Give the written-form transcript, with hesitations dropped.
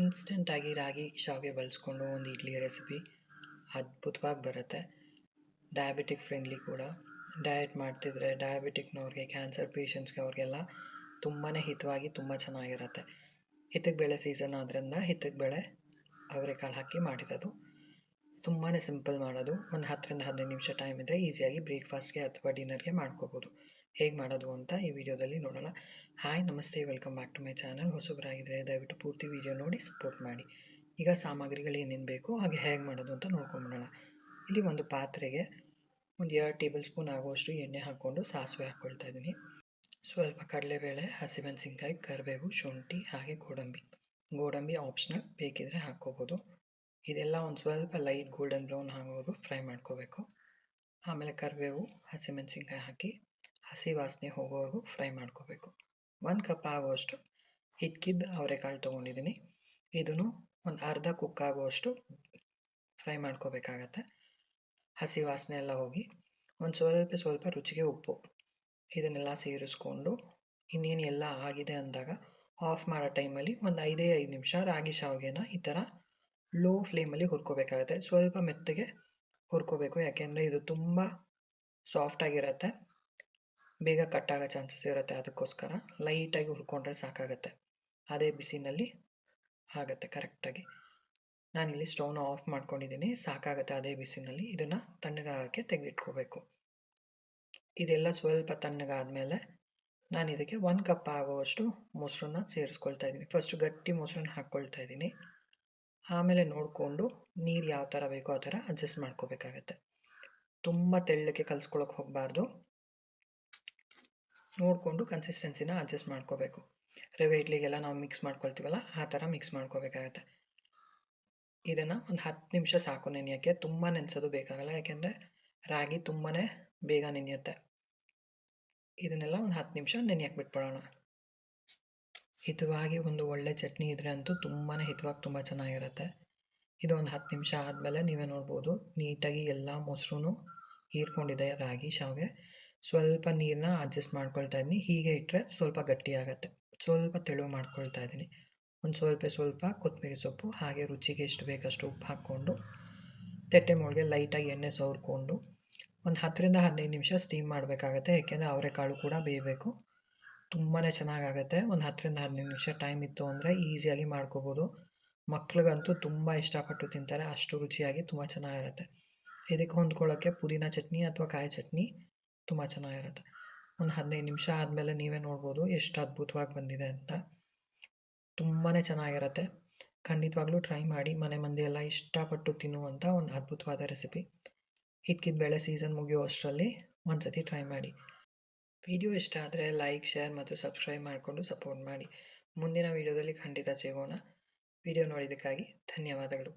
ಇನ್ಸ್ಟೆಂಟಾಗಿ ರಾಗಿ ಶಾವಿಗೆ ಬಳಸ್ಕೊಂಡು ಒಂದು ಇಡ್ಲಿ ರೆಸಿಪಿ ಅದ್ಭುತವಾಗಿ ಬರುತ್ತೆ. ಡಯಾಬಿಟಿಕ್ ಫ್ರೆಂಡ್ಲಿ ಕೂಡ. ಡಯಟ್ ಮಾಡ್ತಿದ್ರೆ ಡಯಾಬಿಟಿಕ್ನವ್ರಿಗೆ, ಕ್ಯಾನ್ಸರ್ ಪೇಷಂಟ್ಸ್ಗೆ ಅವ್ರಿಗೆಲ್ಲ ತುಂಬಾ ಹಿತವಾಗಿ ತುಂಬ ಚೆನ್ನಾಗಿರುತ್ತೆ. ಹಿತ್ತಕ್ಕೆ ಬೇಳೆ ಸೀಸನ್ ಆದ್ದರಿಂದ ಹಿತ್ತಕ್ಕೆ ಬೇಳೆ ಅವರೆಕಾಳು ಹಾಕಿ ಮಾಡಿರೋದು. ತುಂಬಾ ಸಿಂಪಲ್ ಮಾಡೋದು. ಒಂದು 10-15 ನಿಮಿಷ ಟೈಮ್ ಇದ್ದರೆ ಈಸಿಯಾಗಿ ಬ್ರೇಕ್ಫಾಸ್ಟ್ಗೆ ಅಥವಾ ಡಿನ್ನರ್ಗೆ ಮಾಡ್ಕೋಬೋದು. ಹೇಗೆ ಮಾಡೋದು ಅಂತ ಈ ವಿಡಿಯೋದಲ್ಲಿ ನೋಡೋಣ. ಹಾಯ್, ನಮಸ್ತೆ, welcome back to my channel. ಹೊಸಬರಾಗಿದ್ದರೆ ದಯವಿಟ್ಟು ಪೂರ್ತಿ ವಿಡಿಯೋ ನೋಡಿ ಸಪೋರ್ಟ್ ಮಾಡಿ. ಈಗ ಸಾಮಗ್ರಿಗಳು ಏನೇನು ಬೇಕು ಹಾಗೆ ಹೇಗೆ ಮಾಡೋದು ಅಂತ ನೋಡ್ಕೊಂಬಿಡೋಣ. ಇಲ್ಲಿ ಒಂದು ಪಾತ್ರೆಗೆ ಒಂದು 2 ಟೇಬಲ್ ಸ್ಪೂನ್ ಆಗುವಷ್ಟು ಎಣ್ಣೆ ಹಾಕ್ಕೊಂಡು ಸಾಸಿವೆ ಹಾಕ್ಕೊಳ್ತಾ ಇದ್ದೀನಿ. ಸ್ವಲ್ಪ ಕಡಲೆಬೇಳೆ, ಹಸಿಮೆಣಸಿನ್ಕಾಯಿ, ಕರಿಬೇವು, ಶುಂಠಿ ಹಾಗೆ ಗೋಡಂಬಿ ಆಪ್ಷನಲ್, ಬೇಕಿದ್ರೆ ಹಾಕ್ಕೋಬೋದು. ಇದೆಲ್ಲ ಒಂದು ಸ್ವಲ್ಪ ಲೈಟ್ ಗೋಲ್ಡನ್ ಬ್ರೌನ್ ಆಗೋವರೆಗೂ ಫ್ರೈ ಮಾಡ್ಕೋಬೇಕು. ಆಮೇಲೆ ಕರಿಬೇವು, ಹಸಿಮೆಣಸಿನ್ಕಾಯಿ ಹಾಕಿ ಹಸಿ ವಾಸನೆ ಹೋಗೋವರೆಗೂ ಫ್ರೈ ಮಾಡ್ಕೋಬೇಕು. 1 ಕಪ್ ಆಗುವಷ್ಟು ಹಿಚ್ಕಿದ ಅವರೆಕಾಳು ತೊಗೊಂಡಿದ್ದೀನಿ. ಇದನ್ನು ಒಂದು ಅರ್ಧ ಕುಕ್ ಆಗುವಷ್ಟು ಫ್ರೈ ಮಾಡ್ಕೋಬೇಕಾಗತ್ತೆ. ಹಸಿ ವಾಸನೆ ಎಲ್ಲ ಹೋಗಿ ಒಂದು ಸ್ವಲ್ಪ ರುಚಿಗೆ ಉಪ್ಪು ಇದನ್ನೆಲ್ಲ ಸೇರಿಸ್ಕೊಂಡು ಇನ್ನೇನು ಎಲ್ಲ ಆಗಿದೆ ಅಂದಾಗ ಆಫ್ ಮಾಡೋ ಟೈಮಲ್ಲಿ ಒಂದು 5 ನಿಮಿಷ ರಾಗಿ ಶಾವಿಗೆನ ಈ ಥರ ಲೋ ಫ್ಲೇಮಲ್ಲಿ ಹುರ್ಕೋಬೇಕಾಗತ್ತೆ. ಸ್ವಲ್ಪ ಮೆತ್ತಗೆ ಹುರ್ಕೋಬೇಕು, ಯಾಕೆಂದರೆ ಇದು ತುಂಬ ಸಾಫ್ಟಾಗಿರುತ್ತೆ, ಬೇಗ ಕಟ್ಟಾಗೋ ಚಾನ್ಸಸ್ ಇರುತ್ತೆ. ಅದಕ್ಕೋಸ್ಕರ ಲೈಟಾಗಿ ಹುರ್ಕೊಂಡ್ರೆ ಸಾಕಾಗತ್ತೆ. ಅದೇ ಬಿಸಿನಲ್ಲಿ ಆಗುತ್ತೆ ಕರೆಕ್ಟಾಗಿ. ನಾನಿಲ್ಲಿ ಸ್ಟವ್ನ ಆಫ್ ಮಾಡ್ಕೊಂಡಿದ್ದೀನಿ, ಸಾಕಾಗುತ್ತೆ ಅದೇ ಬಿಸಿನಲ್ಲಿ. ಇದನ್ನು ತಣ್ಣಗಾಗೋಕ್ಕೆ ತೆಗೆದಿಟ್ಕೋಬೇಕು. ಇದೆಲ್ಲ ಸ್ವಲ್ಪ ತಣ್ಣಗಾದಮೇಲೆ ನಾನು ಇದಕ್ಕೆ 1 ಕಪ್ ಆಗುವಷ್ಟು ಮೊಸರನ್ನ ಸೇರಿಸ್ಕೊಳ್ತಾ ಇದ್ದೀನಿ. ಫಸ್ಟು ಗಟ್ಟಿ ಮೊಸರನ್ನ ಹಾಕ್ಕೊಳ್ತಾ ಇದ್ದೀನಿ. ಆಮೇಲೆ ನೋಡಿಕೊಂಡು ನೀರು ಯಾವ ಥರ ಬೇಕೋ ಆ ಥರ ಅಡ್ಜಸ್ಟ್ ಮಾಡ್ಕೋಬೇಕಾಗತ್ತೆ. ತುಂಬ ತೆಳ್ಳಗೆ ಕಲಿಸ್ಕೊಳಕ್ಕೆ ಹೋಗಬಾರ್ದು, ನೋಡಿಕೊಂಡು ಕನ್ಸಿಸ್ಟೆನ್ಸಿನ ಅಡ್ಜಸ್ಟ್ ಮಾಡ್ಕೋಬೇಕು. ರವೆ ಇಡ್ಲಿಗೆಲ್ಲ ನಾವು ಮಿಕ್ಸ್ ಮಾಡ್ಕೊಳ್ತೀವಲ್ಲ ಆ ಥರ ಮಿಕ್ಸ್ ಮಾಡ್ಕೋಬೇಕಾಗತ್ತೆ. ಇದನ್ನು ಒಂದು 10 ನಿಮಿಷ ಸಾಕು ನೆನೆಯೋಕ್ಕೆ. ತುಂಬ ನೆನೆಸೋದು ಬೇಕಾಗಲ್ಲ, ಯಾಕೆಂದರೆ ರಾಗಿ ತುಂಬಾ ಬೇಗ ನೆನೆಯುತ್ತೆ. ಇದನ್ನೆಲ್ಲ ಒಂದು 10 ನಿಮಿಷ ನೆನೆಯೋಕ್ಕೆ ಬಿಟ್ಬಿಡೋಣ. ಹಿತವಾಗಿ ಒಂದು ಒಳ್ಳೆ ಚಟ್ನಿ ಇದ್ದರೆ ಅಂತೂ ತುಂಬಾ ಹಿತವಾಗಿ ತುಂಬ ಚೆನ್ನಾಗಿರುತ್ತೆ. ಇದು ಒಂದು 10 ನಿಮಿಷ ಆದಮೇಲೆ ನೀವೇ ನೋಡ್ಬೋದು, ನೀಟಾಗಿ ಎಲ್ಲ ಮೊಸರು ಹೀರ್ಕೊಂಡಿದೆ ರಾಗಿ ಶಾವಿಗೆ. ಸ್ವಲ್ಪ ನೀರನ್ನ ಅಡ್ಜಸ್ಟ್ ಮಾಡ್ಕೊಳ್ತಾ ಇದ್ದೀನಿ. ಹೀಗೆ ಇಟ್ಟರೆ ಸ್ವಲ್ಪ ಗಟ್ಟಿಯಾಗತ್ತೆ. ಸ್ವಲ್ಪ ತೆಳು ಮಾಡ್ಕೊಳ್ತಾ ಇದ್ದೀನಿ. ಒಂದು ಸ್ವಲ್ಪ ಕೊತ್ತಂಬರಿ ಸೊಪ್ಪು ಹಾಗೆ ರುಚಿಗೆ ಎಷ್ಟು ಬೇಕಷ್ಟು ಉಪ್ಪು ಹಾಕ್ಕೊಂಡು ತಟ್ಟೆ ಮೊಳಗೆ ಲೈಟಾಗಿ ಎಣ್ಣೆ ಸವರ್ಕೊಂಡು ಒಂದು 10-15 ನಿಮಿಷ ಸ್ಟೀಮ್ ಮಾಡಬೇಕಾಗತ್ತೆ. ಏಕೆಂದರೆ ಅವರೆಕಾಳು ಕೂಡ ಬೇಯಬೇಕು. ತುಂಬಾ ಚೆನ್ನಾಗಾಗತ್ತೆ. ಒಂದು 10-15 ನಿಮಿಷ ಟೈಮ್ ಇತ್ತು ಅಂದರೆ ಈಸಿಯಾಗಿ ಮಾಡ್ಕೋಬೋದು. ಮಕ್ಳಿಗಂತೂ ತುಂಬ ಇಷ್ಟಪಟ್ಟು ತಿಂತಾರೆ, ಅಷ್ಟು ರುಚಿಯಾಗಿ ತುಂಬ ಚೆನ್ನಾಗಿರುತ್ತೆ. ಇದಕ್ಕೆ ಹೊಂದ್ಕೊಳ್ಳೋಕ್ಕೆ ಪುದೀನ ಚಟ್ನಿ ಅಥವಾ ಕಾಯಿ ಚಟ್ನಿ ತುಂಬ ಚೆನ್ನಾಗಿರುತ್ತೆ. ಒಂದು 15 ನಿಮಿಷ ಆದಮೇಲೆ ನೀವೇ ನೋಡ್ಬೋದು ಎಷ್ಟು ಅದ್ಭುತವಾಗಿ ಬಂದಿದೆ ಅಂತ. ತುಂಬಾ ಚೆನ್ನಾಗಿರುತ್ತೆ. ಖಂಡಿತವಾಗ್ಲೂ ಟ್ರೈ ಮಾಡಿ. ಮನೆ ಮಂದಿ ಎಲ್ಲ ಇಷ್ಟಪಟ್ಟು ತಿನ್ನುವಂಥ ಒಂದು ಅದ್ಭುತವಾದ ರೆಸಿಪಿ. ಹಿಚ್ಕಿದ ಬೇಳೆ ಸೀಸನ್ ಮುಗಿಯೋ ಅಷ್ಟರಲ್ಲಿ ಒಂದ್ಸತಿ ಟ್ರೈ ಮಾಡಿ. ವಿಡಿಯೋ ಇಷ್ಟ ಆದರೆ ಲೈಕ್, ಶೇರ್ ಮತ್ತು ಸಬ್ಸ್ಕ್ರೈಬ್ ಮಾಡಿಕೊಂಡು ಸಪೋರ್ಟ್ ಮಾಡಿ. ಮುಂದಿನ ವಿಡಿಯೋದಲ್ಲಿ ಖಂಡಿತ ಸಿಗೋಣ. ವಿಡಿಯೋ ನೋಡಿದ್ದಕ್ಕಾಗಿ ಧನ್ಯವಾದಗಳು.